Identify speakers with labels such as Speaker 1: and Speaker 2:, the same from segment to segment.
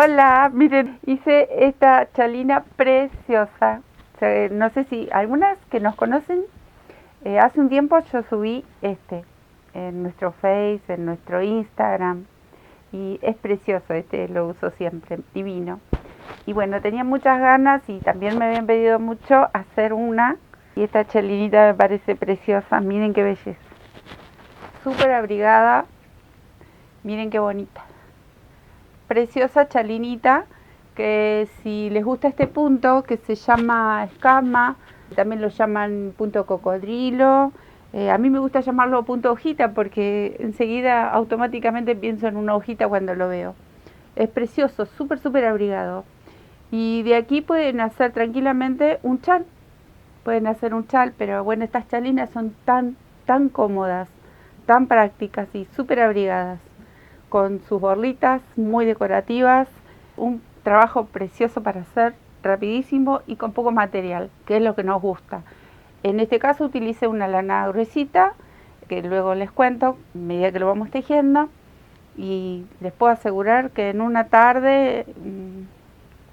Speaker 1: Hola, miren, hice esta chalina preciosa. No sé si algunas que nos conocen, hace un tiempo yo subí en nuestro Face, en nuestro Instagram, y es precioso, lo uso siempre, divino. Y bueno, tenía muchas ganas y también me habían pedido mucho hacer una, y esta chalinita me parece preciosa, miren qué belleza. Súper abrigada, miren qué bonita. Preciosa chalinita, que si les gusta este punto que se llama escama, también lo llaman punto cocodrilo. A mí me gusta llamarlo punto hojita porque enseguida automáticamente pienso en una hojita cuando lo veo. Es precioso, súper abrigado. Y de aquí pueden hacer tranquilamente un chal. Pueden hacer un chal, pero bueno, estas chalinas son tan cómodas, tan prácticas y súper abrigadas, con sus borlitas muy decorativas, un trabajo precioso para hacer, rapidísimo y con poco material, que es lo que nos gusta. En este caso utilicé una lana gruesita, que luego les cuento a medida que lo vamos tejiendo, y les puedo asegurar que en una tarde,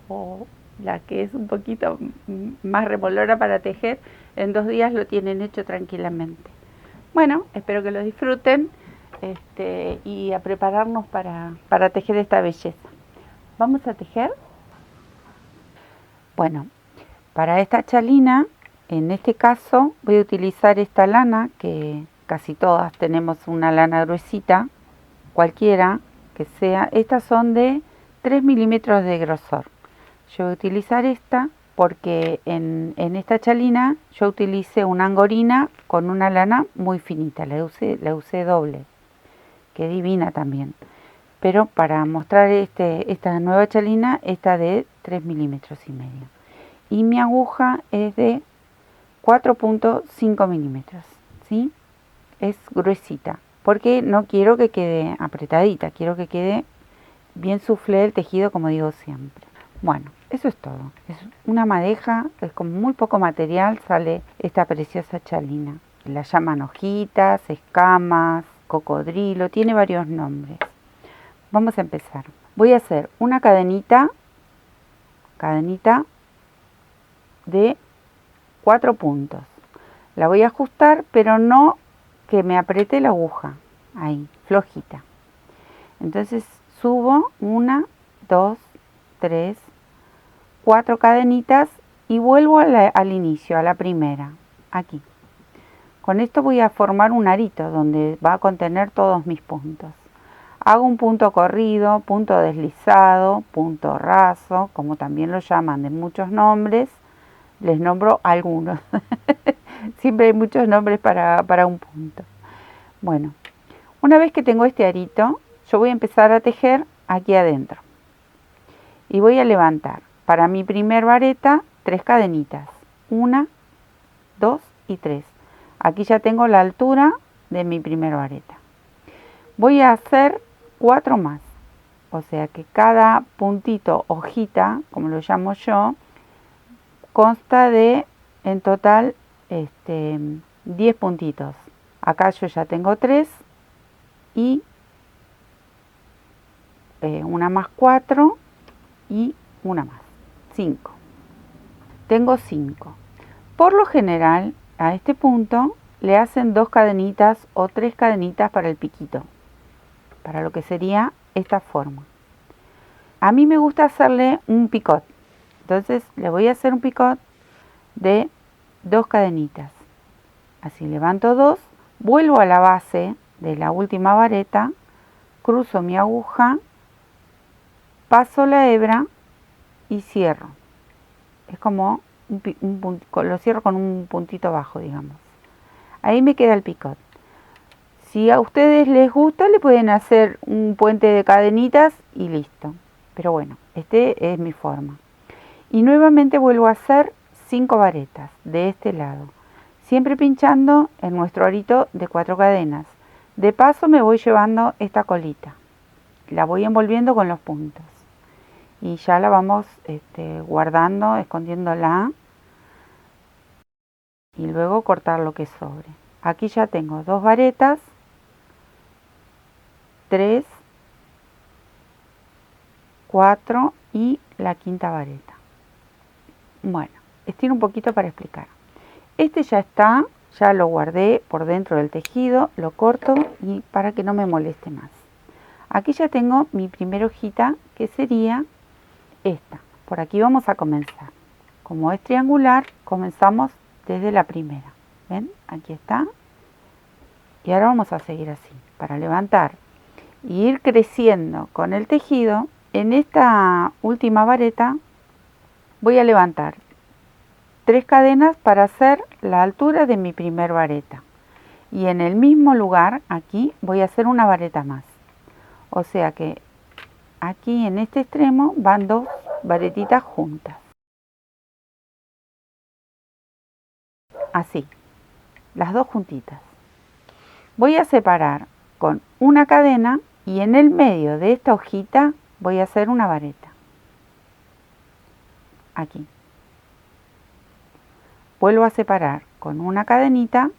Speaker 1: o la que es un poquito más remolona para tejer, en 2 días lo tienen hecho tranquilamente. Bueno, espero que lo disfruten y a prepararnos para tejer esta belleza. ¿Vamos a tejer? Bueno, para esta chalina, en este caso voy a utilizar esta lana, que casi todas tenemos una lana gruesita, cualquiera que sea. Estas son de 3 milímetros de grosor. Yo voy a utilizar esta porque en esta chalina yo utilicé una angorina con una lana muy finita, la usé doble, que divina también. Pero para mostrar esta nueva chalina, esta de 3 milímetros y medio. Y mi aguja es de 4.5 milímetros, ¿sí? Es gruesita, porque no quiero que quede apretadita, quiero que quede bien soufflé el tejido, como digo siempre. Bueno, eso es todo. Es una madeja, es con muy poco material sale esta preciosa chalina. La llaman hojitas, escamas, cocodrilo, tiene varios nombres. Vamos a empezar. Voy a hacer una cadenita de 4 puntos. La voy a ajustar, pero no que me apriete la aguja. Ahí, flojita. Entonces subo 1, 2, 3, 4 cadenitas y vuelvo al inicio, a la primera, aquí. Con esto voy a formar un arito donde va a contener todos mis puntos. Hago un punto corrido, punto deslizado, punto raso, como también lo llaman de muchos nombres. Les nombro algunos. Siempre hay muchos nombres para un punto. Bueno, una vez que tengo este arito, yo voy a empezar a tejer aquí adentro. Y voy a levantar para mi primer vareta 3 cadenitas. 1, 2 y 3. Aquí ya tengo la altura de mi primer vareta. Voy a hacer 4 más. O sea que cada puntito, hojita, como lo llamo yo, consta de en total 10 puntitos. Acá yo ya tengo 3 y una más 4 y una más, 5. Tengo 5. Por lo general, a este punto le hacen 2 cadenitas o 3 cadenitas para el piquito, para lo que sería esta forma. A mí me gusta hacerle un picot, entonces le voy a hacer un picot de 2 cadenitas. Así levanto 2, vuelvo a la base de la última vareta, cruzo mi aguja, paso la hebra y cierro. Es como lo cierro con un puntito bajo, digamos. Ahí me queda el picot. Si a ustedes les gusta, le pueden hacer un puente de cadenitas y listo. Pero bueno, este es mi forma. Y nuevamente vuelvo a hacer 5 varetas de este lado, siempre pinchando en nuestro arito de 4 cadenas. De paso me voy llevando esta colita, la voy envolviendo con los puntos y ya la vamos guardando, escondiéndola, y luego cortar lo que sobre. Aquí ya tengo 2 varetas, 3, 4 y la quinta vareta. Bueno, estiro un poquito para explicar. Este ya está, ya lo guardé por dentro del tejido, lo corto y para que no me moleste más. Aquí ya tengo mi primera hojita, que sería esta. Por aquí vamos a comenzar. Como es triangular, comenzamos desde la primera. ¿Ven? Aquí está. Y ahora vamos a seguir así. Para levantar y ir creciendo con el tejido, en esta última vareta voy a levantar 3 cadenas para hacer la altura de mi primer vareta. Y en el mismo lugar, aquí, voy a hacer una vareta más. O sea que aquí en este extremo van 2 varetitas juntas. Así, las 2 juntitas. Voy a separar con una cadena y en el medio de esta hojita voy a hacer una vareta. Aquí. Vuelvo a separar con una cadenita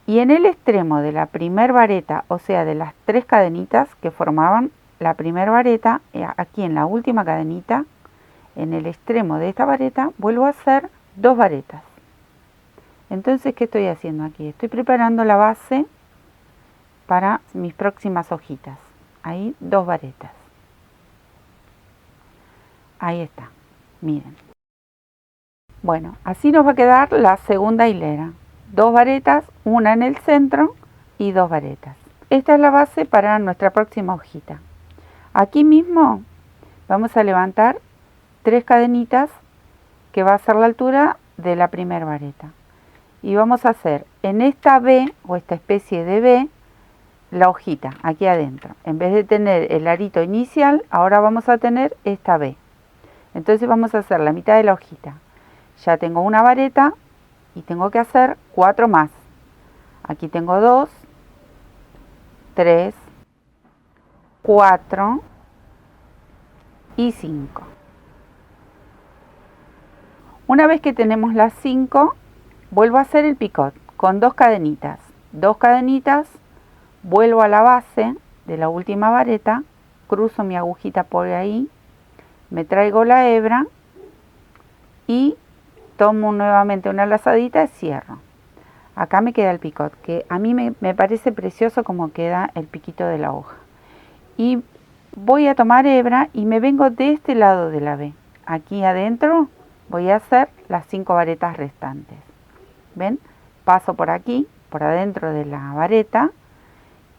Speaker 1: y en el extremo de la primer vareta, o sea de las 3 cadenitas que formaban la primer vareta, aquí en la última cadenita, en el extremo de esta vareta, vuelvo a hacer 2 varetas. Entonces, ¿qué estoy haciendo aquí? Estoy preparando la base para mis próximas hojitas. Ahí 2 varetas. Ahí está, miren. Bueno, así nos va a quedar la segunda hilera. 2 varetas, una en el centro y 2 varetas. Esta es la base para nuestra próxima hojita. Aquí mismo vamos a levantar 3 cadenitas que va a ser la altura de la primera vareta. Y vamos a hacer en esta B o esta especie de B la hojita aquí adentro. En vez de tener el arito inicial, ahora vamos a tener esta B. Entonces vamos a hacer la mitad de la hojita. Ya tengo una vareta y tengo que hacer 4 más. Aquí tengo 2, 3, 4 y 5. Una vez que tenemos las 5, vuelvo a hacer el picot con 2 cadenitas. 2 cadenitas, vuelvo a la base de la última vareta, cruzo mi agujita por ahí, me traigo la hebra y tomo nuevamente una lazadita y cierro. Acá me queda el picot, que a mí me parece precioso como queda el piquito de la hoja. Y voy a tomar hebra y me vengo de este lado de la B. Aquí adentro voy a hacer las 5 varetas restantes. ¿Ven? Paso por aquí, por adentro de la vareta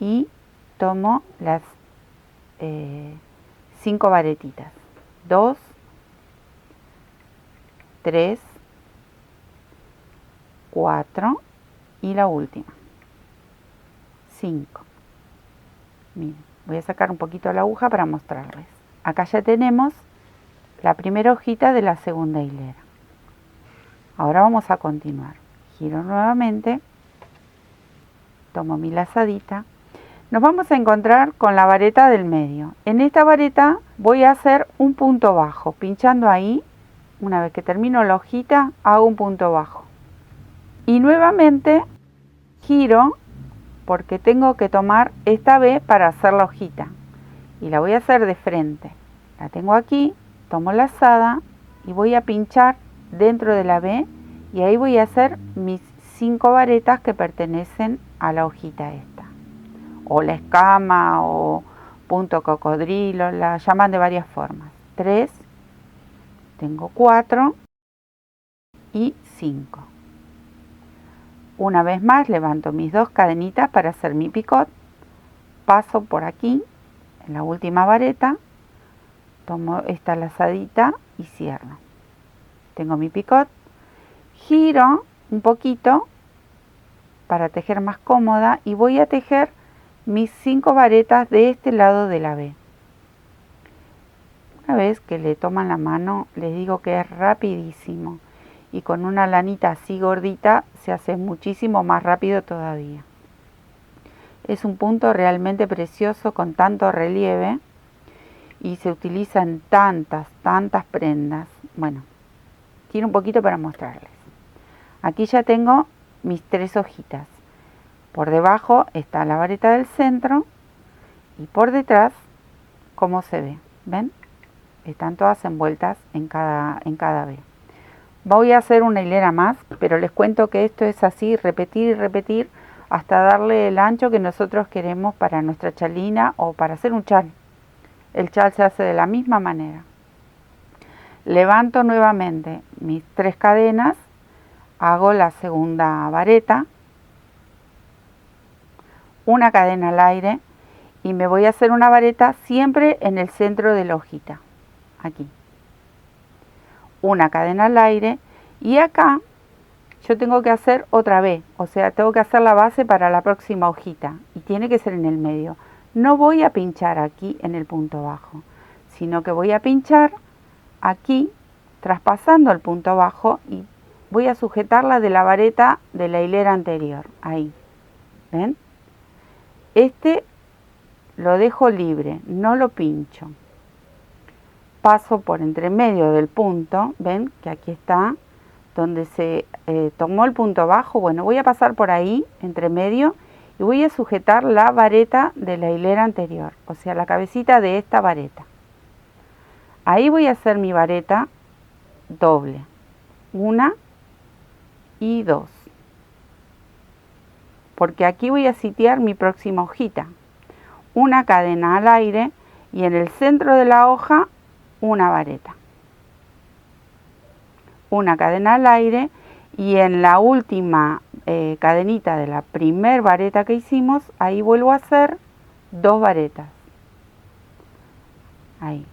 Speaker 1: y tomo las 5 varetitas. 2, 3, 4 y la última. 5. Miren, voy a sacar un poquito la aguja para mostrarles. Acá ya tenemos la primera hojita de la segunda hilera. Ahora vamos a continuar. Giro nuevamente, tomo mi lazadita. Nos vamos a encontrar con la vareta del medio. En esta vareta voy a hacer un punto bajo, pinchando ahí. Una vez que termino la hojita, hago un punto bajo. Y nuevamente giro porque tengo que tomar esta B para hacer la hojita. Y la voy a hacer de frente. La tengo aquí, tomo la lazada y voy a pinchar dentro de la B y ahí voy a hacer mis 5 varetas que pertenecen a la hojita esta. O la escama o punto cocodrilo, la llaman de varias formas. 3, tengo 4 y 5. Una vez más levanto mis 2 cadenitas para hacer mi picot, paso por aquí en la última vareta, tomo esta lazadita y cierro. Tengo mi picot, giro un poquito para tejer más cómoda y voy a tejer mis 5 varetas de este lado de la B. Una vez que le toman la mano, les digo que es rapidísimo. Y con una lanita así gordita se hace muchísimo más rápido todavía. Es un punto realmente precioso con tanto relieve y se utiliza en tantas prendas. Bueno, tiro un poquito para mostrarles. Aquí ya tengo mis 3 hojitas. Por debajo está la vareta del centro y por detrás, ¿cómo se ve? ¿Ven? están todas envueltas en cada B. Voy a hacer una hilera más, pero les cuento que esto es así, repetir y repetir hasta darle el ancho que nosotros queremos para nuestra chalina o para hacer un chal. El chal se hace de la misma manera. Levanto nuevamente mis 3 cadenas, hago la segunda vareta, una cadena al aire y me voy a hacer una vareta siempre en el centro de la hojita, aquí. Una cadena al aire y acá yo tengo que hacer otra vez, o sea, tengo que hacer la base para la próxima hojita y tiene que ser en el medio. No voy a pinchar aquí en el punto bajo, sino que voy a pinchar aquí, traspasando el punto bajo y voy a sujetarla de la vareta de la hilera anterior, ahí, ¿ven? Este lo dejo libre, no lo pincho. Paso por entre medio del punto, ven que aquí está, donde se tomó el punto bajo. Bueno, voy a pasar por ahí, entre medio, y voy a sujetar la vareta de la hilera anterior, o sea, la cabecita de esta vareta. Ahí voy a hacer mi vareta doble, 1 y 2, porque aquí voy a sitiar mi próxima hojita. Una cadena al aire y en el centro de la hoja una vareta. Una cadena al aire y en la última cadenita de la primer vareta que hicimos, ahí vuelvo a hacer 2 varetas. Ahí.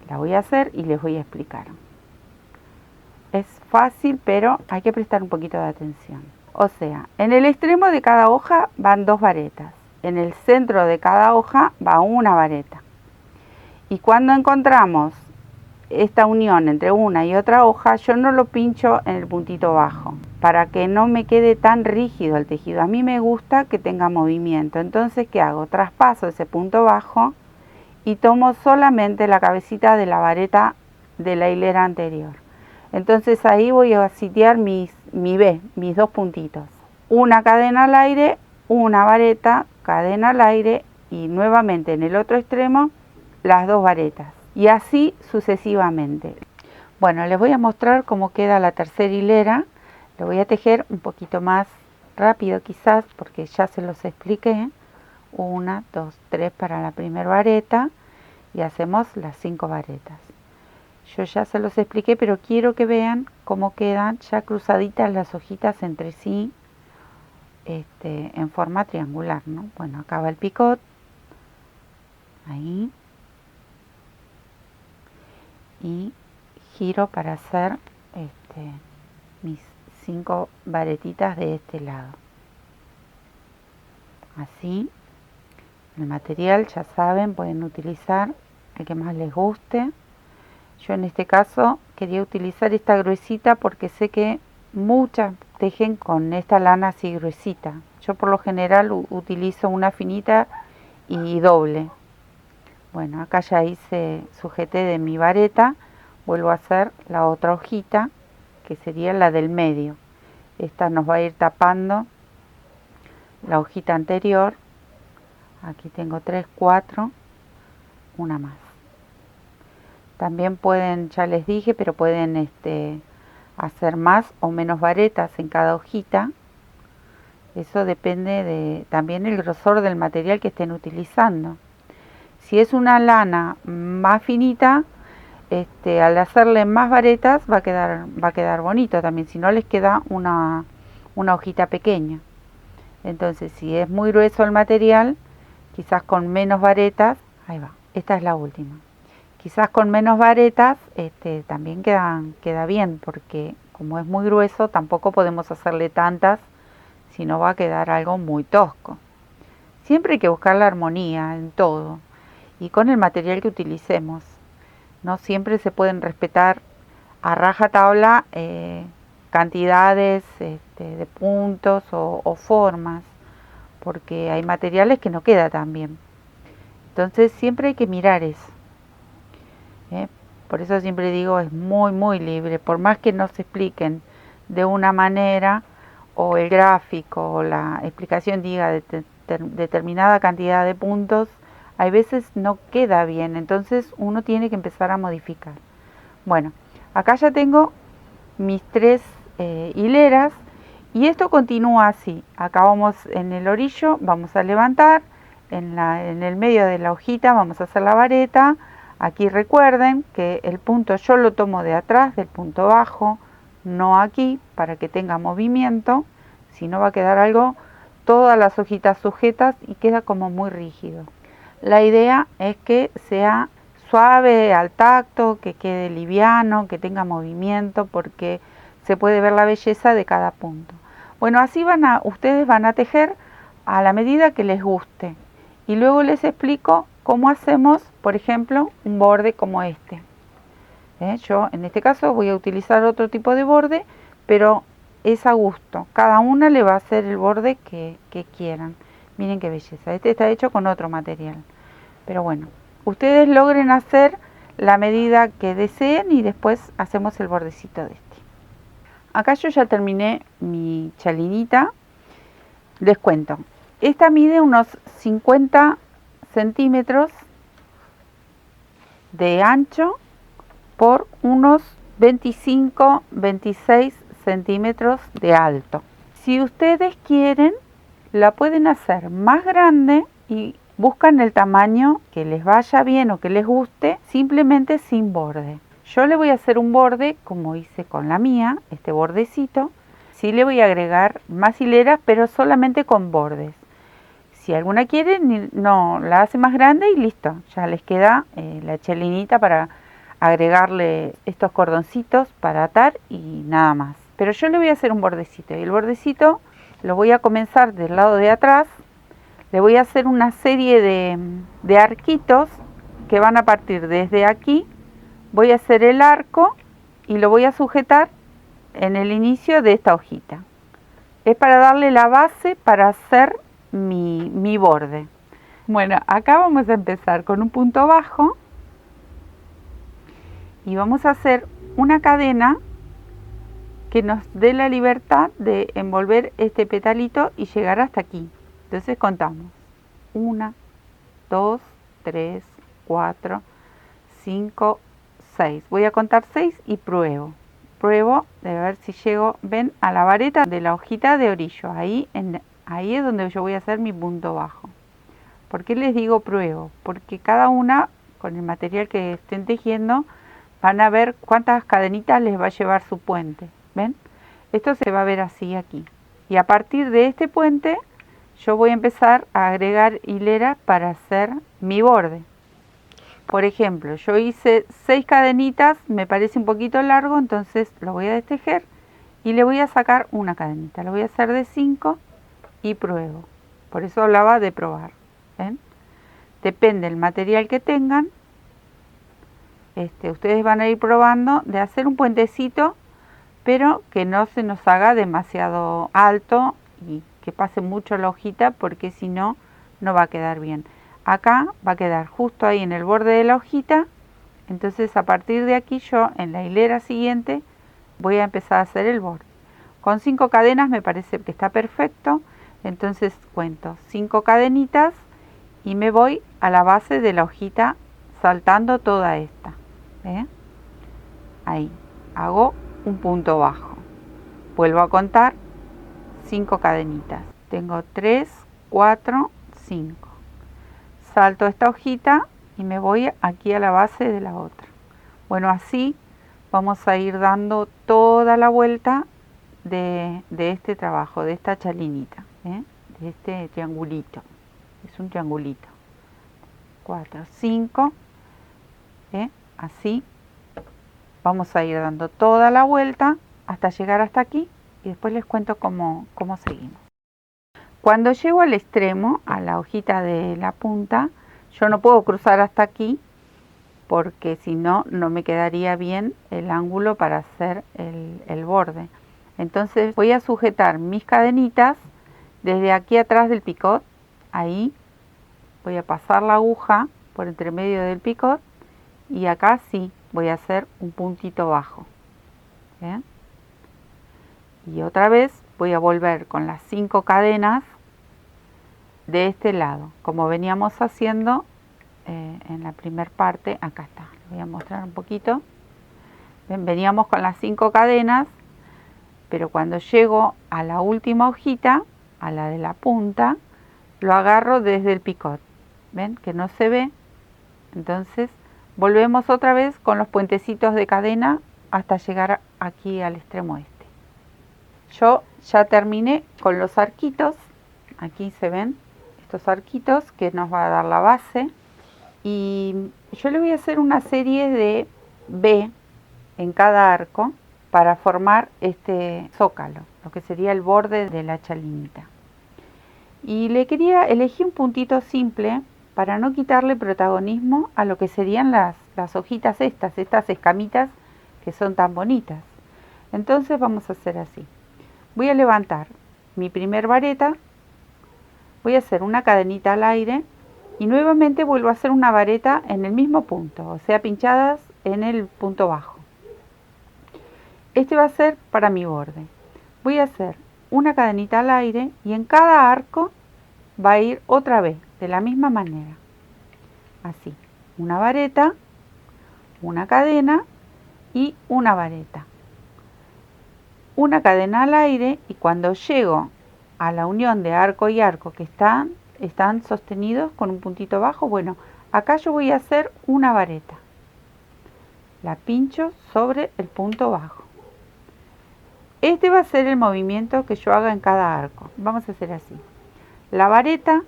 Speaker 1: La voy a hacer y les voy a explicar. Es fácil, pero hay que prestar un poquito de atención. O sea, en el extremo de cada hoja van 2 varetas. En el centro de cada hoja va una vareta. Y cuando encontramos esta unión entre una y otra hoja, yo no lo pincho en el puntito bajo, para que no me quede tan rígido el tejido. A mí me gusta que tenga movimiento. Entonces, ¿qué hago? Traspaso ese punto bajo y tomo solamente la cabecita de la vareta de la hilera anterior. Entonces ahí voy a sitiar mi B, mis 2 puntitos. Una cadena al aire, una vareta, cadena al aire y nuevamente en el otro extremo las 2 varetas. Y así sucesivamente. Bueno, les voy a mostrar cómo queda la tercera hilera. Lo voy a tejer un poquito más rápido quizás porque ya se los expliqué. 1, 2, 3 para la primera vareta y hacemos las 5 varetas. Yo ya se los expliqué, pero quiero que vean cómo quedan ya cruzaditas las hojitas entre sí, en forma triangular, ¿no? Bueno, acá va el picot, ahí, y giro para hacer mis 5 varetitas de este lado. Así, el material ya saben, pueden utilizar el que más les guste. Yo en este caso quería utilizar esta gruesita porque sé que muchas tejen con esta lana así gruesita. Yo por lo general utilizo una finita y doble. Bueno, acá ya hice, sujeté de mi vareta, vuelvo a hacer la otra hojita que sería la del medio. Esta nos va a ir tapando la hojita anterior. Aquí tengo 3, 4, una más. También pueden, ya les dije, pero pueden hacer más o menos varetas en cada hojita. Eso depende de también el grosor del material que estén utilizando. Si es una lana más finita, al hacerle más varetas va a quedar bonito también. Si no, les queda una hojita pequeña. Entonces, si es muy grueso el material, quizás con menos varetas, ahí va, esta es la última. Quizás con menos varetas también queda bien, porque como es muy grueso tampoco podemos hacerle tantas, si no va a quedar algo muy tosco. Siempre hay que buscar la armonía en todo y con el material que utilicemos. No siempre se pueden respetar a rajatabla cantidades de puntos o formas, porque hay materiales que no queda tan bien. Entonces siempre hay que mirar eso. Por eso siempre digo, es muy muy libre, por más que nos expliquen de una manera o el gráfico o la explicación diga determinada cantidad de puntos, hay veces no queda bien, entonces uno tiene que empezar a modificar. Bueno, acá ya tengo mis 3 hileras y esto continúa así. Acá vamos en el orillo, vamos a levantar, en el medio de la hojita vamos a hacer la vareta. Aquí recuerden que el punto yo lo tomo de atrás del punto bajo, no aquí, para que tenga movimiento, si no va a quedar algo, todas las hojitas sujetas y queda como muy rígido. La idea es que sea suave al tacto, que quede liviano, que tenga movimiento, porque se puede ver la belleza de cada punto. Bueno, así ustedes van a tejer a la medida que les guste. Y luego les explico cómo hacemos, por ejemplo, un borde como este. Yo en este caso voy a utilizar otro tipo de borde, pero es a gusto. Cada una le va a hacer el borde que quieran. Miren qué belleza. Este está hecho con otro material. Pero bueno, ustedes logren hacer la medida que deseen y después hacemos el bordecito de este. Acá yo ya terminé mi chalinita. Les cuento. Esta mide unos 50 centímetros de ancho por unos 25-26 centímetros de alto. Si ustedes quieren, la pueden hacer más grande y buscan el tamaño que les vaya bien o que les guste, simplemente sin borde. Yo le voy a hacer un borde como hice con la mía, este bordecito. Sí le voy a agregar más hileras, pero solamente con bordes. Si alguna quiere, no, la hace más grande y listo. Ya les queda la chalinita para agregarle estos cordoncitos para atar y nada más. Pero yo le voy a hacer un bordecito y el bordecito lo voy a comenzar del lado de atrás. Le voy a hacer una serie de arquitos que van a partir desde aquí. Voy a hacer el arco y lo voy a sujetar en el inicio de esta hojita. Es para darle la base para hacer mi borde. Bueno, acá vamos a empezar con un punto bajo y vamos a hacer una cadena que nos dé la libertad de envolver este petalito y llegar hasta aquí. Entonces contamos 1, 2, 3, 4, 5, 6. Voy a contar 6 y pruebo de ver si llego, ven, a la vareta de la hojita de orillo. Ahí es donde yo voy a hacer mi punto bajo. ¿Por qué les digo pruebo? Porque cada una, con el material que estén tejiendo, van a ver cuántas cadenitas les va a llevar su puente. ¿Ven? Esto se va a ver así aquí. Y a partir de este puente, yo voy a empezar a agregar hileras para hacer mi borde. Por ejemplo, yo hice 6 cadenitas, me parece un poquito largo, entonces lo voy a destejer y le voy a sacar una cadenita. Lo voy a hacer de 5 y pruebo. Por eso hablaba de probar. ¿Ven? Depende del material que tengan. Ustedes van a ir probando de hacer un puentecito, pero que no se nos haga demasiado alto y que pase mucho la hojita, porque si no, no va a quedar bien. Acá va a quedar justo ahí en el borde de la hojita. Entonces a partir de aquí yo en la hilera siguiente voy a empezar a hacer el borde. Con 5 cadenas me parece que está perfecto. Entonces cuento 5 cadenitas y me voy a la base de la hojita saltando toda esta. Ahí hago un punto bajo. Vuelvo a contar 5 cadenitas. Tengo 3, 4, 5. Salto esta hojita y me voy aquí a la base de la otra. Bueno, así vamos a ir dando toda la vuelta de este trabajo, de esta chalinita, de este triangulito. Es un triangulito. 4, 5. Así vamos a ir dando toda la vuelta hasta llegar hasta aquí y después les cuento cómo seguimos. Cuando llego al extremo, a la hojita de la punta, yo no puedo cruzar hasta aquí porque si no, no me quedaría bien el ángulo para hacer el borde. Entonces voy a sujetar mis cadenitas desde aquí atrás del picot. Ahí voy a pasar la aguja por entre medio del picot y acá sí voy a hacer un puntito bajo. ¿Bien? Y otra vez voy a volver con las 5 cadenas de este lado, como veníamos haciendo en la primera parte. Acá está, les voy a mostrar un poquito. Ven, veníamos con las 5 cadenas, pero cuando llego a la última hojita, a la de la punta, lo agarro desde el picot. ¿Ven? Que no se ve. Entonces volvemos otra vez con los puentecitos de cadena hasta llegar aquí al extremo este. Yo ya terminé con los arquitos. Aquí se ven estos arquitos que nos va a dar la base. Y yo le voy a hacer una serie de B en cada arco para formar este zócalo, lo que sería el borde de la chalinita. Y le quería elegir un puntito simple para no quitarle protagonismo a lo que serían las hojitas estas escamitas que son tan bonitas. Entonces vamos a hacer así. Voy a levantar mi primer vareta, voy a hacer una cadenita al aire y nuevamente vuelvo a hacer una vareta en el mismo punto, o sea, pinchadas en el punto bajo. Este va a ser para mi borde. Voy a hacer una cadenita al aire y en cada arco va a ir otra vez de la misma manera. Así, una vareta, una cadena y una vareta. Una cadena al aire y cuando llego a la unión de arco y arco que están sostenidos con un puntito bajo, bueno, acá yo voy a hacer una vareta. La pincho sobre el punto bajo. Este va a ser el movimiento que yo haga en cada arco. Vamos a hacer así. La vareta,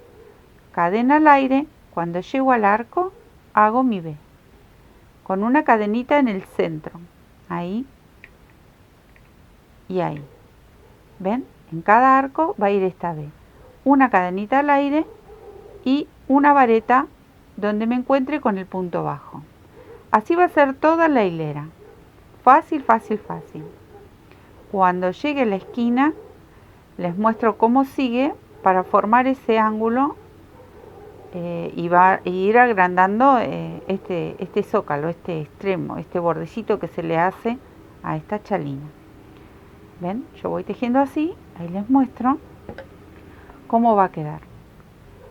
Speaker 1: cadena al aire, cuando llego al arco, hago mi B. Con una cadenita en el centro. Ahí y ahí. ¿Ven? En cada arco va a ir esta B. Una cadenita al aire y una vareta donde me encuentre con el punto bajo. Así va a ser toda la hilera. Fácil, fácil, fácil. Cuando llegue a la esquina, les muestro cómo sigue para formar ese ángulo y va a ir agrandando este zócalo, este extremo, este bordecito que se le hace a esta chalina. ¿Ven? Yo voy tejiendo así, ahí les muestro cómo va a quedar.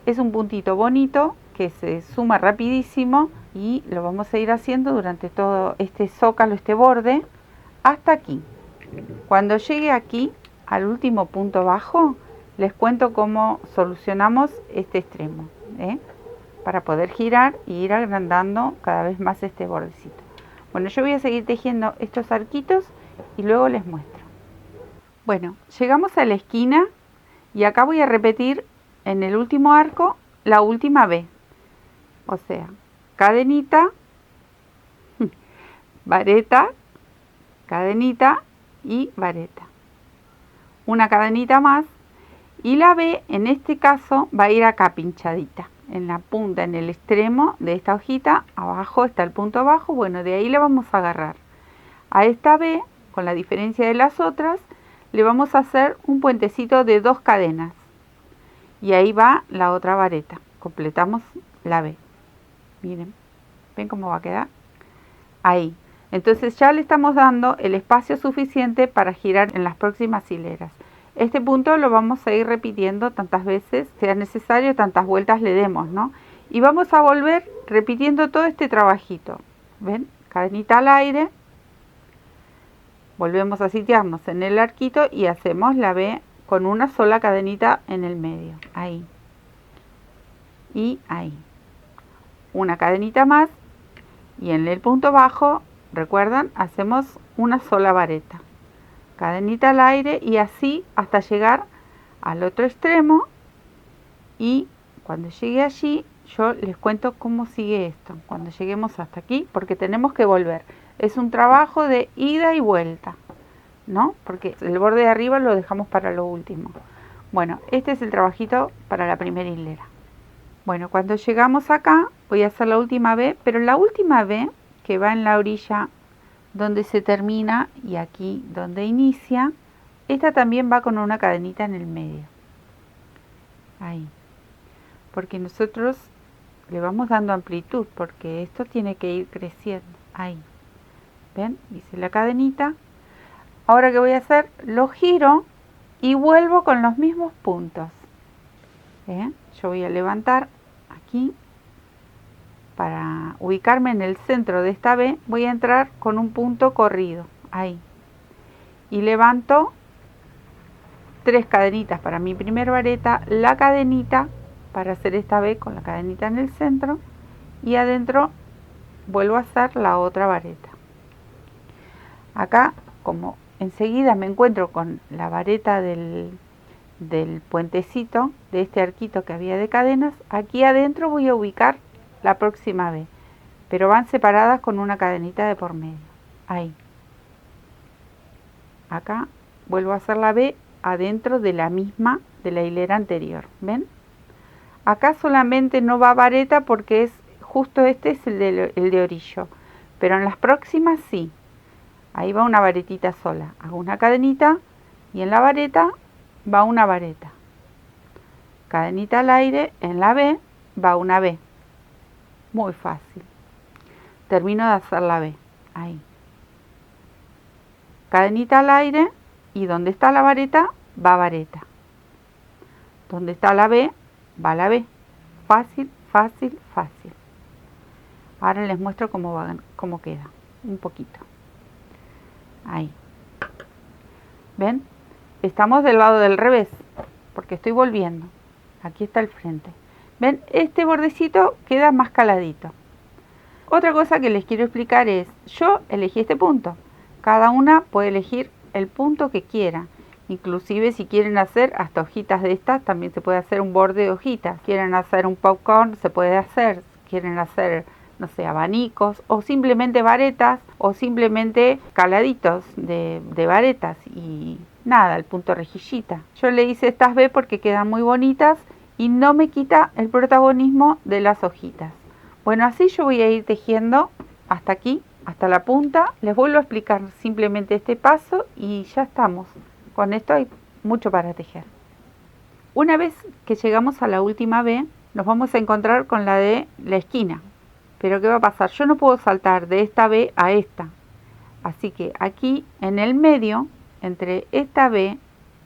Speaker 1: Es un puntito bonito que se suma rapidísimo y lo vamos a ir haciendo durante todo este zócalo, este borde, hasta aquí. Cuando llegue aquí al último punto bajo, les cuento cómo solucionamos este extremo, para poder girar y ir agrandando cada vez más este bordecito. Bueno, yo voy a seguir tejiendo estos arquitos y luego les muestro. Bueno, llegamos a la esquina y acá voy a repetir en el último arco la última B. O sea, cadenita, vareta, cadenita y vareta. Una cadenita más y la B en este caso va a ir acá pinchadita en la punta, en el extremo de esta hojita. Abajo está el punto bajo, bueno, de ahí le vamos a agarrar a esta B. Con la diferencia de las otras le vamos a hacer un puentecito de 2 cadenas y ahí va la otra vareta. Completamos la B. Miren, ven cómo va a quedar ahí. Entonces ya le estamos dando el espacio suficiente para girar en las próximas hileras. Este punto lo vamos a ir repitiendo tantas veces sea necesario, tantas vueltas le demos, ¿no? Y vamos a volver repitiendo todo este trabajito. ¿Ven? Cadenita al aire. Volvemos a sitiarnos en el arquito y hacemos la B con una sola cadenita en el medio. Ahí. Y ahí. Una cadenita más. Y en el punto bajo, recuerdan, hacemos una sola vareta. Cadenita al aire y así hasta llegar al otro extremo. Y cuando llegue allí, yo les cuento cómo sigue esto. Cuando lleguemos hasta aquí, porque tenemos que volver. Es un trabajo de ida y vuelta, ¿no? Porque el borde de arriba lo dejamos para lo último. Bueno, este es el trabajito para la primera hilera. Bueno, cuando llegamos acá, voy a hacer la última B, pero la última B que va en la orilla donde se termina y aquí donde inicia, esta también va con una cadenita en el medio. Ahí. Porque nosotros le vamos dando amplitud, porque esto tiene que ir creciendo. Ahí. ¿Ven? Hice la cadenita. Ahora, ¿qué voy a hacer? Lo giro y vuelvo con los mismos puntos. Yo voy a levantar aquí para ubicarme en el centro de esta B, voy a entrar con un punto corrido, ahí. Y levanto 3 cadenitas para mi primer vareta, la cadenita para hacer esta B con la cadenita en el centro, y adentro vuelvo a hacer la otra vareta. Acá, como enseguida me encuentro con la vareta del puentecito, de este arquito que había de cadenas, aquí adentro voy a ubicar la próxima B, pero van separadas con una cadenita de por medio, ahí. Acá vuelvo a hacer la B adentro de la misma, de la hilera anterior, ¿ven? Acá solamente no va vareta porque es justo este es el de orillo, pero en las próximas sí. Ahí va una varetita sola, hago una cadenita y en la vareta va una vareta. Cadenita al aire, en la B va una B. Muy fácil. Termino de hacer la B, ahí. Cadenita al aire y donde está la vareta, va vareta. Donde está la B, va la B. Fácil, fácil, fácil. Ahora les muestro cómo queda, un poquito. Ahí. ¿Ven? Estamos del lado del revés, porque estoy volviendo. Aquí está el frente. ¿Ven? Este bordecito queda más caladito. Otra cosa que les quiero explicar es, yo elegí este punto. Cada una puede elegir el punto que quiera. Inclusive si quieren hacer hasta hojitas de estas, también se puede hacer un borde de hojitas. Quieren hacer un popcorn, se puede hacer. Quieren hacer, no sé, abanicos, o simplemente varetas, o simplemente caladitos de varetas. Y nada, el punto rejillita. Yo le hice estas B porque quedan muy bonitas y no me quita el protagonismo de las hojitas. Bueno, así yo voy a ir tejiendo hasta aquí, hasta la punta. Les vuelvo a explicar simplemente este paso y ya estamos. Con esto hay mucho para tejer. Una vez que llegamos a la última B, nos vamos a encontrar con la de la esquina. Pero ¿qué va a pasar? Yo no puedo saltar de esta B a esta. Así que aquí en el medio, entre esta B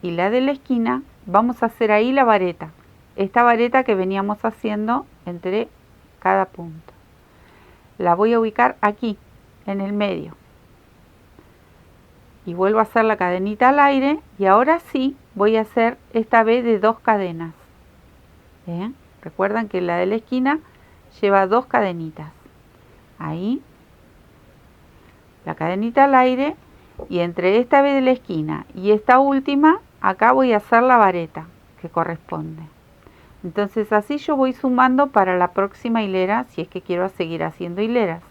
Speaker 1: y la de la esquina, vamos a hacer ahí la vareta. Esta vareta que veníamos haciendo entre cada punto. La voy a ubicar aquí, en el medio. Y vuelvo a hacer la cadenita al aire y ahora sí voy a hacer esta B de 2 cadenas. ¿Ven? Recuerdan que la de la esquina lleva 2 cadenitas. Ahí, la cadenita al aire y entre esta B de la esquina y esta última, acá voy a hacer la vareta que corresponde. Entonces así yo voy sumando para la próxima hilera si es que quiero seguir haciendo hileras.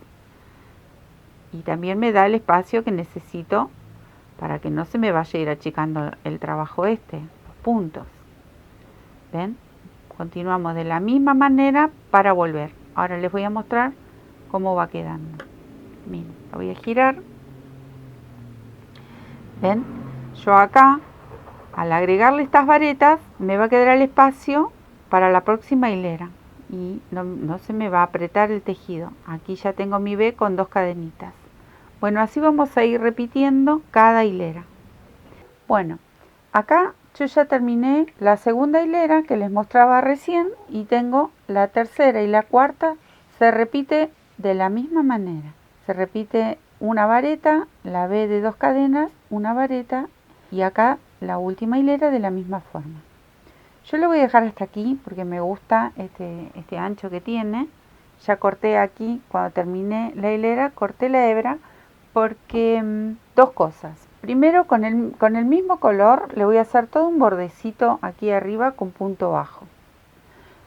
Speaker 1: Y también me da el espacio que necesito para que no se me vaya a ir achicando el trabajo los puntos. ¿Ven? Continuamos de la misma manera para volver. Ahora les voy a mostrar cómo va quedando. Miren, lo voy a girar. ¿Ven? Yo acá, al agregarle estas varetas, me va a quedar el espacio para la próxima hilera. Y no se me va a apretar el tejido. Aquí ya tengo mi B con 2 cadenitas. Bueno, así vamos a ir repitiendo cada hilera. Bueno, acá yo ya terminé la segunda hilera que les mostraba recién y tengo la tercera y la cuarta. Se repite de la misma manera. Se repite una vareta, la B de 2 cadenas, una vareta y acá la última hilera de la misma forma. Yo lo voy a dejar hasta aquí porque me gusta este ancho que tiene. Ya corté aquí, cuando terminé la hilera, corté la hebra porque 2 cosas. Primero, con el mismo color le voy a hacer todo un bordecito aquí arriba con punto bajo.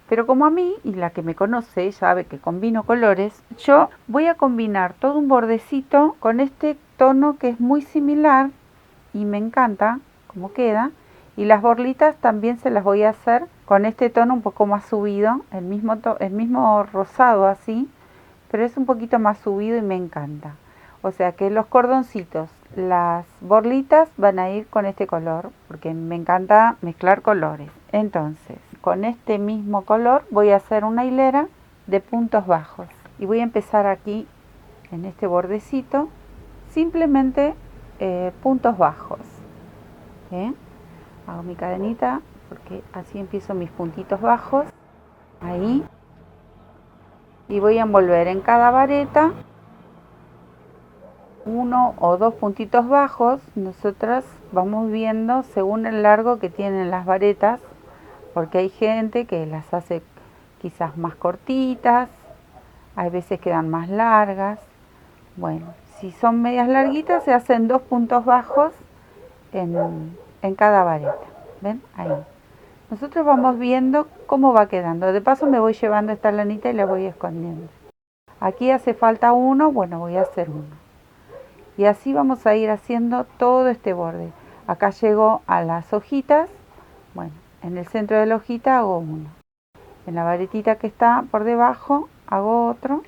Speaker 1: Pero como a mí, y la que me conoce sabe que combino colores, yo voy a combinar todo un bordecito con este tono que es muy similar y me encanta cómo queda. Y las borlitas también se las voy a hacer con este tono un poco más subido, el mismo rosado así, pero es un poquito más subido y me encanta. O sea que los cordoncitos, las borlitas van a ir con este color, porque me encanta mezclar colores. Entonces, con este mismo color voy a hacer una hilera de puntos bajos. Y voy a empezar aquí, en este bordecito, simplemente puntos bajos. Hago mi cadenita, porque así empiezo mis puntitos bajos. Ahí. y voy a envolver en cada vareta 1 o 2 puntitos bajos. Nosotras vamos viendo según el largo que tienen las varetas, porque hay gente que las hace quizás más cortitas, hay veces quedan más largas. Bueno, si son medias larguitas se hacen 2 puntos bajos en cada vareta. ¿Ven? Ahí. Nosotros vamos viendo cómo va quedando. De paso me voy llevando esta lanita y la voy escondiendo. Aquí hace falta uno, bueno, voy a hacer uno. Y así vamos a ir haciendo todo este borde. Acá llego a las hojitas. Bueno, en el centro de la hojita hago uno. En la varetita que está por debajo hago otro.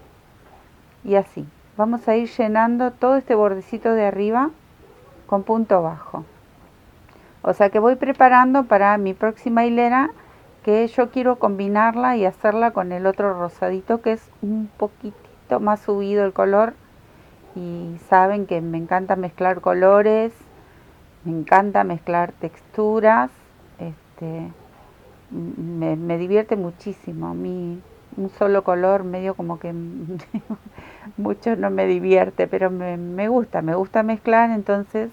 Speaker 1: Y así. Vamos a ir llenando todo este bordecito de arriba con punto bajo. O sea que voy preparando para mi próxima hilera, que yo quiero combinarla y hacerla con el otro rosadito, que es un poquitito más subido el color. Y saben que me encanta mezclar colores, me encanta mezclar texturas, me divierte muchísimo. A mí un solo color medio como que mucho no me divierte, pero me gusta mezclar. Entonces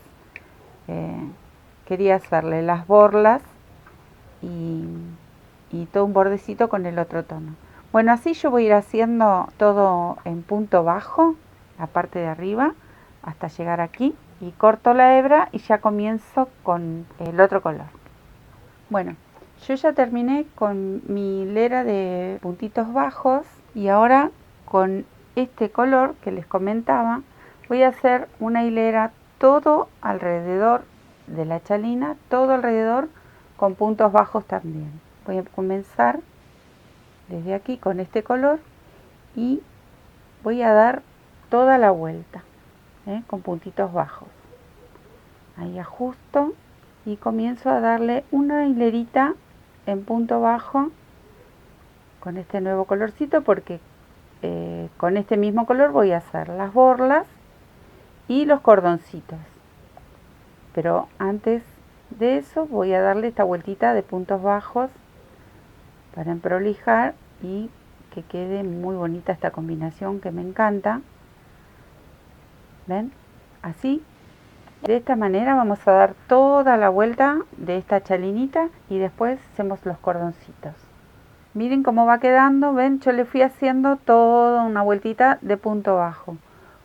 Speaker 1: quería hacerle las borlas y todo un bordecito con el otro tono. Bueno, así yo voy a ir haciendo todo en punto bajo, la parte de arriba, hasta llegar aquí, y corto la hebra y ya comienzo con el otro color. Bueno, yo ya terminé con mi hilera de puntitos bajos, y ahora con este color que les comentaba voy a hacer una hilera todo alrededor de la chalina, todo alrededor con puntos bajos también. Voy a comenzar desde aquí con este color y voy a dar toda la vuelta con puntitos bajos. Ahí ajusto y comienzo a darle una hilerita en punto bajo con este nuevo colorcito, porque con este mismo color voy a hacer las borlas y los cordoncitos. Pero antes de eso voy a darle esta vueltita de puntos bajos para emprolijar y que quede muy bonita esta combinación que me encanta. ¿Ven? Así. De esta manera vamos a dar toda la vuelta de esta chalinita y después hacemos los cordoncitos. Miren cómo va quedando. ¿Ven? Yo le fui haciendo toda una vueltita de punto bajo.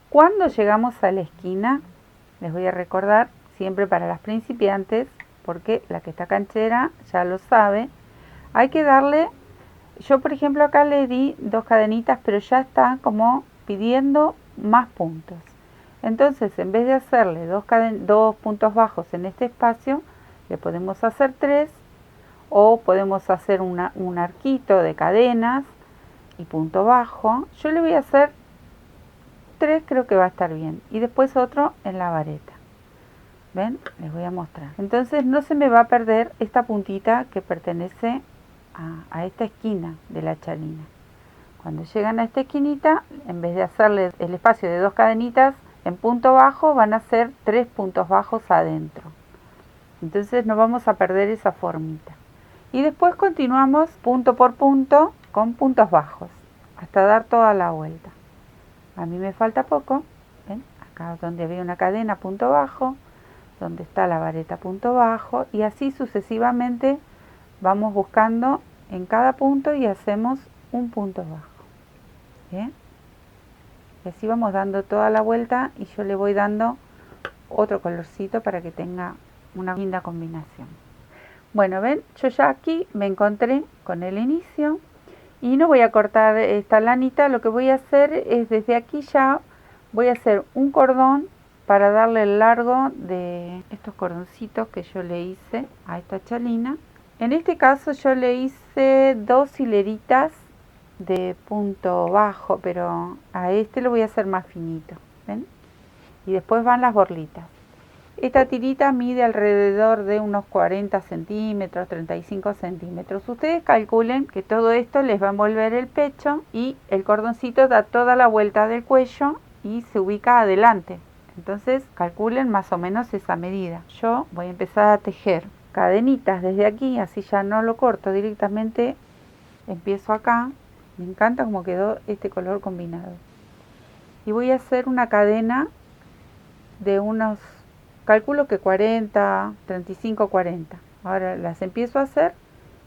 Speaker 1: Cuando llegamos a la esquina, les voy a recordar, siempre para las principiantes, porque la que está canchera ya lo sabe, hay que darle, yo por ejemplo acá le di 2 cadenitas, pero ya está como pidiendo más puntos. Entonces, en vez de hacerle 2 puntos bajos en este espacio, le podemos hacer 3, o podemos hacer un arquito de cadenas y punto bajo. Yo le voy a hacer 3, creo que va a estar bien, y después otro en la vareta. ¿Ven? Les voy a mostrar. Entonces no se me va a perder esta puntita que pertenece a esta esquina de la chalina. Cuando llegan a esta esquinita, en vez de hacerle el espacio de 2 cadenitas en punto bajo, van a hacer 3 puntos bajos adentro. Entonces no vamos a perder esa formita. Y después continuamos punto por punto con puntos bajos hasta dar toda la vuelta. A mí me falta poco. ¿Ven? Acá donde veo una cadena, punto bajo, donde está la vareta, punto bajo, y así sucesivamente vamos buscando en cada punto y hacemos un punto bajo. ¿Bien? Y así vamos dando toda la vuelta y yo le voy dando otro colorcito para que tenga una linda combinación. Bueno, ven, yo ya aquí me encontré con el inicio y no voy a cortar esta lanita. Lo que voy a hacer es, desde aquí ya voy a hacer un cordón para darle el largo de estos cordoncitos que yo le hice a esta chalina. En este caso yo le hice 2 hileritas de punto bajo, pero a este lo voy a hacer más finito. ¿Ven? Y después van las borlitas. Esta tirita mide alrededor de unos 40 centímetros, 35 centímetros. Ustedes calculen que todo esto les va a envolver el pecho y el cordoncito da toda la vuelta del cuello y se ubica adelante. Entonces calculen más o menos esa medida. Yo voy a empezar a tejer cadenitas desde aquí, así ya no lo corto directamente. Empiezo acá Me encanta cómo quedó este color combinado. Y voy a hacer una cadena de unos, calculo que 40, 35, 40. Ahora las empiezo a hacer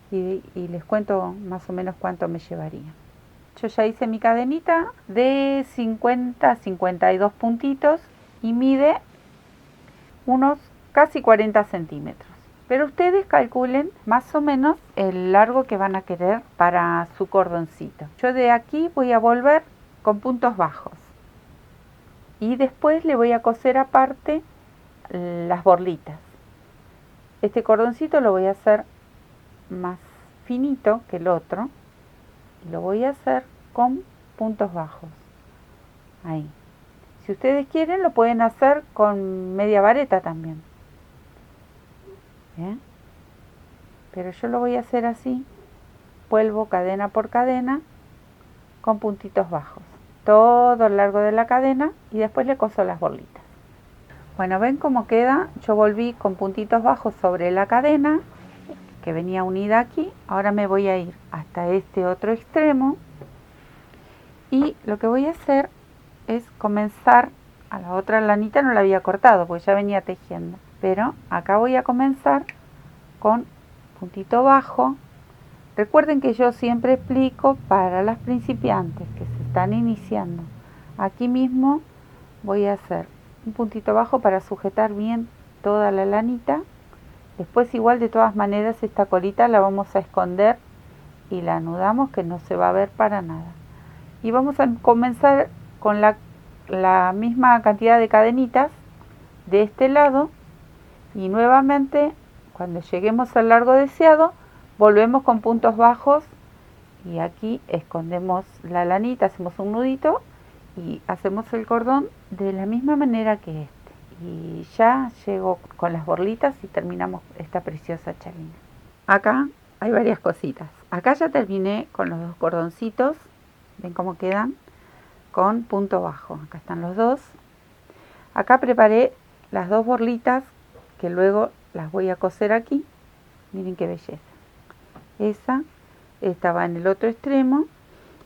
Speaker 1: y les cuento más o menos cuánto me llevaría. Yo ya hice mi cadenita de 50 a 52 puntitos y mide unos casi 40 centímetros. Pero ustedes calculen más o menos el largo que van a querer para su cordoncito. Yo de aquí voy a volver con puntos bajos. Y después le voy a coser aparte las borlitas. Este cordoncito lo voy a hacer más finito que el otro. Y lo voy a hacer con puntos bajos. Ahí. Si ustedes quieren lo pueden hacer con media vareta también. ¿Bien? Pero yo lo voy a hacer así. Vuelvo cadena por cadena con puntitos bajos. Todo a lo largo de la cadena y después le coso las borlitas. Bueno, ven cómo queda. Yo volví con puntitos bajos sobre la cadena que venía unida aquí. Ahora me voy a ir hasta este otro extremo y lo que voy a hacer es comenzar. A la otra lanita no la había cortado porque ya venía tejiendo, pero acá voy a comenzar con puntito bajo. Recuerden que yo siempre explico para las principiantes que se están iniciando. Aquí mismo voy a hacer un puntito bajo para sujetar bien toda la lanita. Después igual de todas maneras esta colita la vamos a esconder y la anudamos que no se va a ver para nada. Y vamos a comenzar con la misma cantidad de cadenitas de este lado y nuevamente cuando lleguemos al largo deseado volvemos con puntos bajos y aquí escondemos la lanita, hacemos un nudito y hacemos el cordón de la misma manera que este. Y ya llego con las borlitas y terminamos esta preciosa chalina. Acá hay varias cositas. Acá ya terminé con los dos cordoncitos. ¿Ven cómo quedan? Con punto bajo. Acá están los dos. Acá preparé las dos borlitas que luego las voy a coser aquí. Miren qué belleza. Esta va en el otro extremo.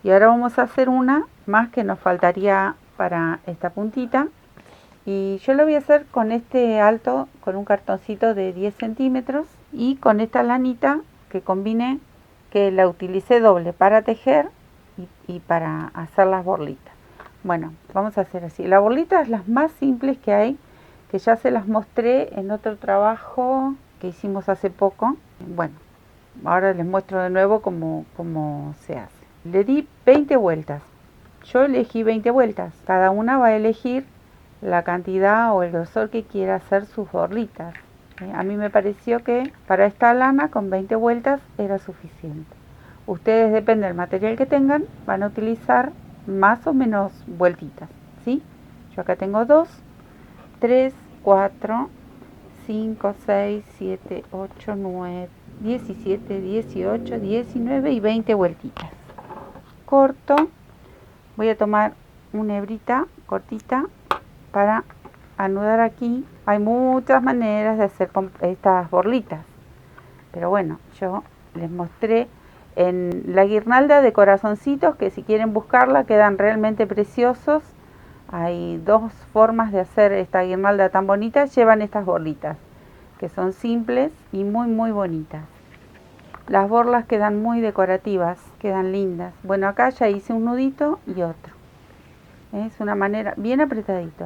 Speaker 1: Y ahora vamos a hacer una más que nos faltaría para esta puntita. Y yo lo voy a hacer con este alto, con un cartoncito de 10 centímetros. Y con esta lanita que combiné, que la utilicé doble para tejer y para hacer las borlitas. Bueno, vamos a hacer así. La borlita es las más simples que hay, que ya se las mostré en otro trabajo que hicimos hace poco. Bueno, ahora les muestro de nuevo cómo se hace. Le di 20 vueltas. Yo elegí 20 vueltas. Cada una va a elegir la cantidad o el grosor que quiera hacer sus borlitas. A mí me pareció que para esta lana con 20 vueltas era suficiente. Ustedes, depende del material que tengan, van a utilizar más o menos vueltitas, ¿sí? Yo acá tengo 2, 3, 4, 5, 6, 7, 8, 9, 17, 18, 19 y 20 vueltitas. Corto. Voy a tomar una hebrita cortita para anudar aquí. Hay muchas maneras de hacer estas borlitas, pero bueno, yo les mostré en la guirnalda de corazoncitos, que si quieren buscarla quedan realmente preciosos. Hay dos formas de hacer esta guirnalda tan bonita. Llevan estas borlitas que son simples y muy bonitas. Las borlas quedan muy decorativas, quedan lindas. Bueno, acá ya hice un nudito y otro. Es una manera bien apretadito,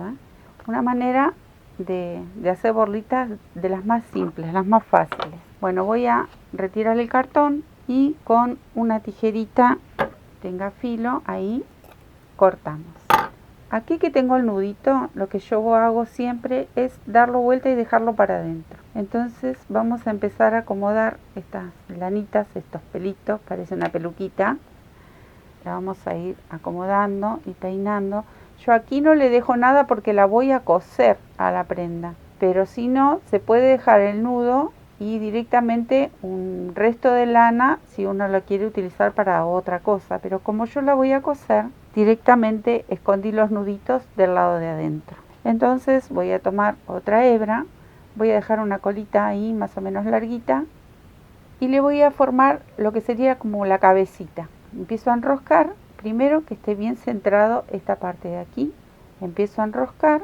Speaker 1: una manera de hacer borlitas de las más simples, las más fáciles. Bueno, voy a retirar el cartón y con una tijerita tenga filo, ahí cortamos. Aquí que tengo el nudito, lo que yo hago siempre es darlo vuelta y dejarlo para adentro. Entonces vamos a empezar a acomodar estas lanitas, estos pelitos, parece una peluquita. La vamos a ir acomodando y peinando. Yo aquí no le dejo nada porque la voy a coser a la prenda, pero si no, se puede dejar el nudo y directamente un resto de lana si uno lo quiere utilizar para otra cosa. Pero como yo la voy a coser, directamente escondí los nuditos del lado de adentro. Entonces voy a tomar otra hebra, voy a dejar una colita ahí más o menos larguita y le voy a formar lo que sería como la cabecita. empiezo a enroscar, primero que esté bien centrado esta parte de aquí, empiezo a enroscar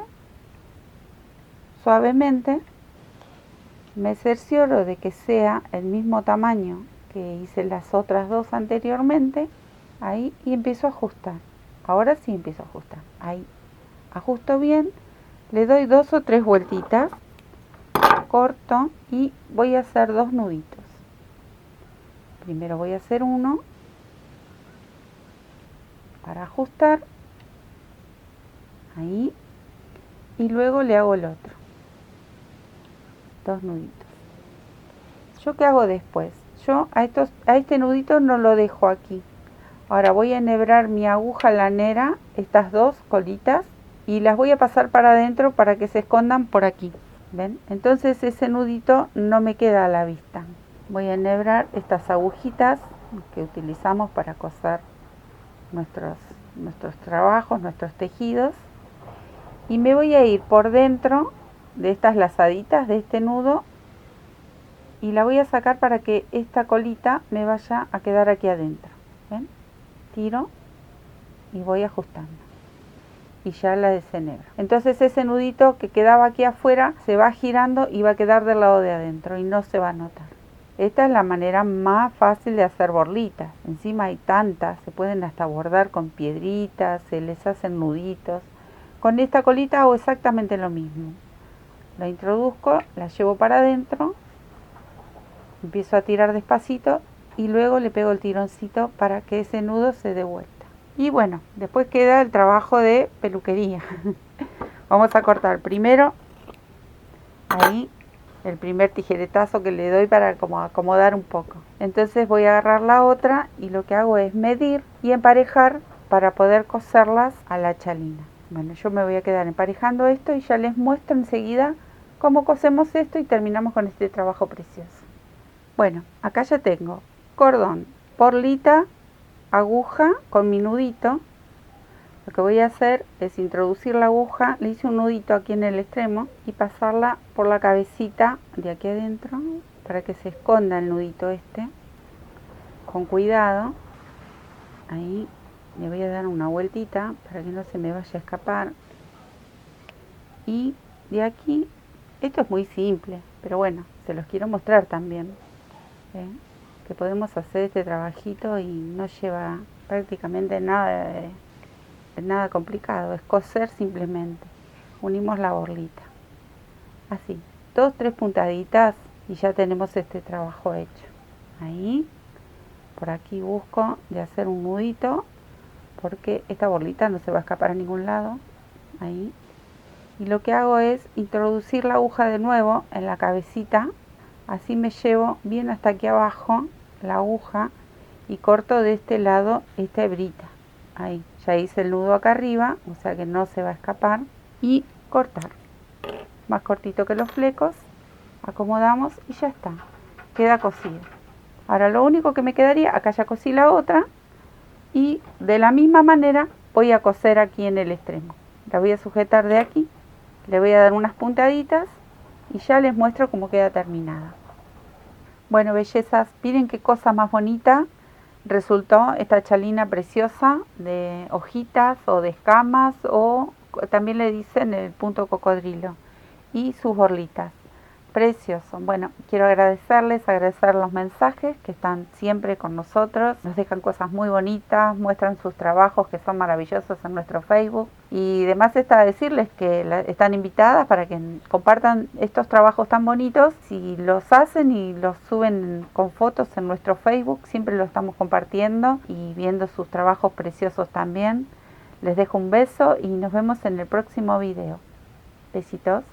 Speaker 1: suavemente, me cercioro de que sea el mismo tamaño que hice las otras dos anteriormente, ahí, y empiezo a ajustar. Ahora sí empiezo a ajustar, ahí, ajusto bien, le doy 2 o 3 vueltitas, corto y voy a hacer 2 nuditos. Primero voy a hacer uno para ajustar, ahí, y luego le hago el otro, 2 nuditos. ¿Yo qué hago después? Yo a este nudito no lo dejo aquí. Ahora voy a enhebrar mi aguja lanera, estas dos colitas, y las voy a pasar para adentro para que se escondan por aquí. ¿Ven? Entonces ese nudito no me queda a la vista. Voy a enhebrar estas agujitas que utilizamos para coser nuestros trabajos, nuestros tejidos. Y me voy a ir por dentro de estas lazaditas de este nudo y la voy a sacar para que esta colita me vaya a quedar aquí adentro. ¿Ven? Tiro y voy ajustando y ya la desenhebro. Entonces ese nudito que quedaba aquí afuera se va girando y va a quedar del lado de adentro y no se va a notar. Esta es la manera más fácil de hacer borlitas. Encima hay tantas, se pueden hasta bordar con piedritas, se les hacen nuditos. Con esta colita hago exactamente lo mismo. La introduzco, la llevo para adentro, empiezo a tirar despacito y luego le pego el tironcito para que ese nudo se dé vuelta. Y bueno, después queda el trabajo de peluquería. Vamos a cortar primero ahí el primer tijeretazo que le doy para como acomodar un poco. Entonces voy a agarrar la otra y lo que hago es medir y emparejar para poder coserlas a la chalina. Bueno, yo me voy a quedar emparejando esto y ya les muestro enseguida cómo cosemos esto y terminamos con este trabajo precioso. Bueno, acá ya tengo cordón, porlita, aguja con mi nudito. Lo que voy a hacer es introducir la aguja, le hice un nudito aquí en el extremo y pasarla por la cabecita de aquí adentro para que se esconda el nudito este. Con cuidado, ahí le voy a dar una vueltita para que no se me vaya a escapar. Y de aquí, esto es muy simple, pero bueno, se los quiero mostrar también. Que podemos hacer este trabajito y no lleva prácticamente nada complicado, es coser simplemente. Unimos la borlita, así, 2, 3 puntaditas y ya tenemos este trabajo hecho. Ahí, por aquí busco de hacer un nudito porque esta borlita no se va a escapar a ningún lado. Ahí, y lo que hago es introducir la aguja de nuevo en la cabecita, así me llevo bien hasta aquí abajo la aguja y corto de este lado esta hebrita. Ahí, ya hice el nudo acá arriba, o sea que no se va a escapar. Y cortar, más cortito que los flecos, acomodamos y ya está, queda cosido. Ahora lo único que me quedaría, acá ya cosí la otra y de la misma manera voy a coser aquí en el extremo. La voy a sujetar de aquí, le voy a dar unas puntaditas y ya les muestro cómo queda terminada. Bueno, bellezas, miren qué cosa más bonita resultó esta chalina preciosa de hojitas o de escamas, o también le dicen el punto cocodrilo, y sus borlitas. Precioso. Bueno, quiero agradecer los mensajes que están siempre con nosotros, nos dejan cosas muy bonitas, muestran sus trabajos que son maravillosos en nuestro Facebook, y además está decirles que están invitadas para que compartan estos trabajos tan bonitos. Si los hacen y los suben con fotos en nuestro Facebook, siempre lo estamos compartiendo y viendo sus trabajos preciosos también. Les dejo un beso y nos vemos en el próximo video. Besitos.